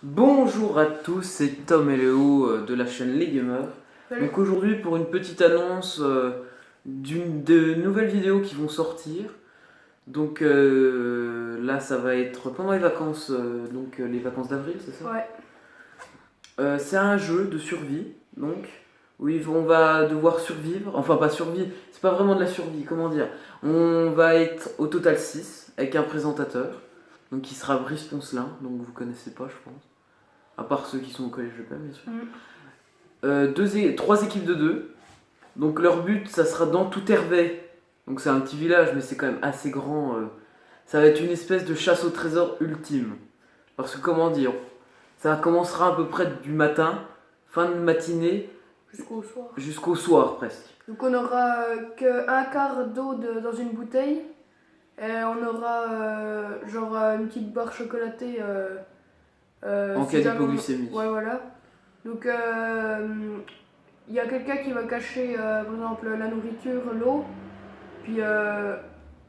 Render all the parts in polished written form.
Bonjour à tous, c'est Tom et Léo de la chaîne Les Gamers. Salut. Donc aujourd'hui pour une petite annonce de nouvelles vidéos qui vont sortir. Donc là ça va être pendant les vacances, les vacances d'avril, c'est ça? Ouais. C'est un jeu de survie, donc où on va devoir survivre, enfin pas survivre, c'est pas vraiment de la survie, comment dire. On va être au total 6 avec un présentateur, donc qui sera Brice Poncelin, donc vous connaissez pas je pense. À part ceux qui sont au collège de Pam, bien sûr. Trois équipes de deux. Donc leur but, ça sera dans tout Hervé. Donc c'est un petit village, mais c'est quand même assez grand. Ça va être une espèce de chasse au trésor ultime. Parce que comment dire, ça commencera à peu près du matin, fin de matinée, Jusqu'au soir. jusqu'au soir presque. Donc on aura qu'un quart d'eau dans une bouteille. Et on aura une petite barre chocolatée. En cas d'hypoglycémie. Ouais, voilà. Donc il y a quelqu'un qui va cacher par exemple la nourriture, l'eau. Puis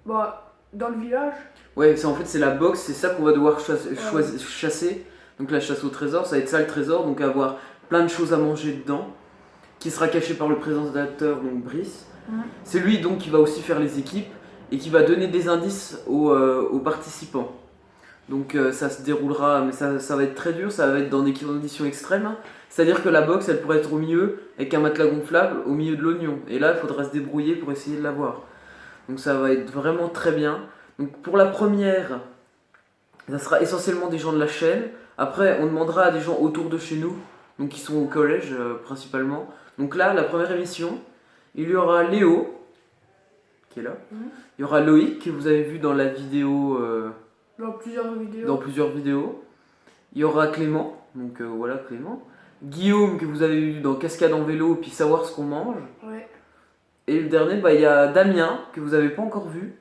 dans le village. Ouais, en fait c'est la boxe, c'est ça qu'on va devoir chasser. Donc la chasse au trésor, ça va être ça le trésor, donc avoir plein de choses à manger dedans, qui sera caché par le présentateur, donc Brice. C'est lui donc qui va aussi faire les équipes et qui va donner des indices aux participants. Donc ça se déroulera, mais ça va être très dur, ça va être dans des conditions extrêmes. Hein. C'est-à-dire que la box, elle pourrait être au milieu, avec un matelas gonflable, au milieu de l'oignon. Et là, il faudra se débrouiller pour essayer de l'avoir. Donc ça va être vraiment très bien. Donc pour la première, ça sera essentiellement des gens de la chaîne. Après, on demandera à des gens autour de chez nous, donc qui sont au collège principalement. Donc là, la première émission, il y aura Léo, qui est là. Il y aura Loïc, que vous avez vu dans la vidéo... Dans plusieurs vidéos. Dans plusieurs vidéos. Il y aura Clément, donc voilà Clément. Guillaume, que vous avez vu dans Cascade en vélo, puis savoir ce qu'on mange. Ouais. Et le dernier, il y a Damien, que vous n'avez pas encore vu.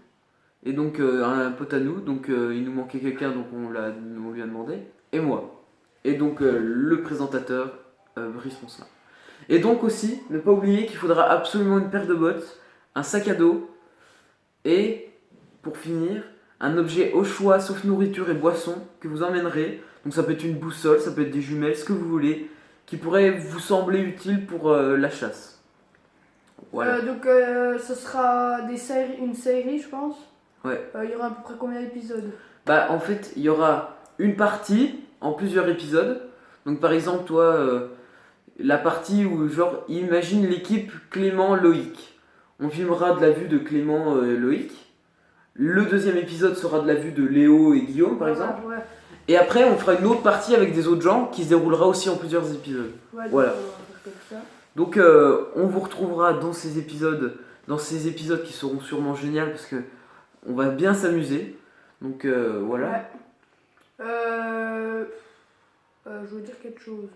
Et donc un pote à nous, donc il nous manquait quelqu'un, donc on lui a demandé. Et moi. Et donc le présentateur, Brice Poncelin. Et donc aussi, ne pas oublier qu'il faudra absolument une paire de bottes, un sac à dos, et pour finir, un objet au choix sauf nourriture et boisson que vous emmènerez. Donc ça peut être une boussole, ça peut être des jumelles, ce que vous voulez, qui pourrait vous sembler utile pour la chasse. Voilà. Ce sera une série, je pense. Ouais. Il y aura à peu près combien d'épisodes? Bah en fait, il y aura une partie en plusieurs épisodes. Donc par exemple, toi, la partie où genre, imagine l'équipe Clément-Loïc. On filmera de la vue de Clément et Loïc. Le deuxième épisode sera de la vue de Léo et Guillaume, par exemple. Ouais. Et après, on fera une autre partie avec des autres gens qui se déroulera aussi en plusieurs épisodes. Ouais, voilà. Ça. Donc, on vous retrouvera dans ces épisodes qui seront sûrement géniaux parce que on va bien s'amuser. Donc, voilà. Ouais. Je veux dire quelque chose.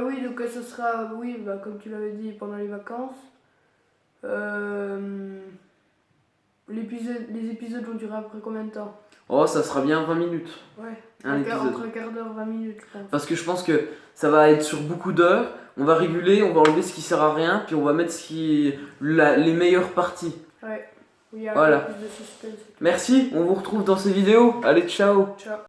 Oui, donc ce sera, comme tu l'avais dit, pendant les vacances. Les épisodes vont durer après combien de temps? Oh, ça sera bien 20 minutes. Ouais, entre un quart d'heure, 20 minutes, je pense. Parce que je pense que ça va être sur beaucoup d'heures. On va réguler, on va enlever ce qui sert à rien, puis on va mettre les meilleures parties. Ouais, il y a voilà. plus de suspense. Merci, on vous retrouve dans ces vidéos. Allez, ciao. Ciao.